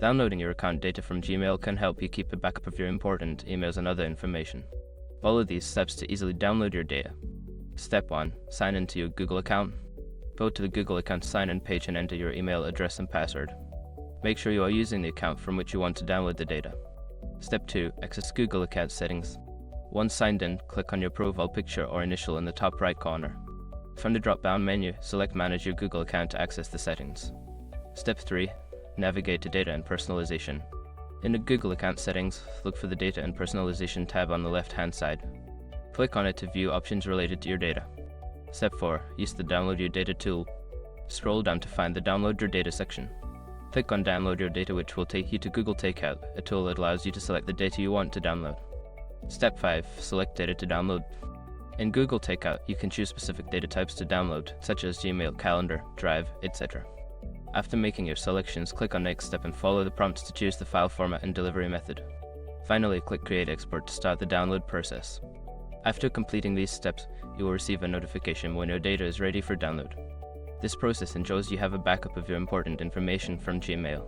Downloading your account data from Gmail can help you keep a backup of your important emails and other information. Follow these steps to easily download your data. Step 1. Sign into your Google account. Go to the Google account sign-in page and enter your email address and password. Make sure you are using the account from which you want to download the data. Step 2. Access Google account settings. Once signed in, click on your profile picture or initial in the top right corner. From the drop-down menu, select Manage your Google account to access the settings. Step 3. Navigate to Data and Personalization. In the Google account settings, look for the Data and Personalization tab on the left-hand side. Click on it to view options related to your data. Step 4. Use the Download Your Data tool. Scroll down to find the Download Your Data section. Click on Download Your Data, which will take you to Google Takeout, a tool that allows you to select the data you want to download. Step 5. Select Data to download. In Google Takeout, you can choose specific data types to download, such as Gmail, Calendar, Drive, etc. After making your selections, click on Next Step and follow the prompts to choose the file format and delivery method. Finally, click Create Export to start the download process. After completing these steps, you will receive a notification when your data is ready for download. This process ensures you have a backup of your important information from Gmail.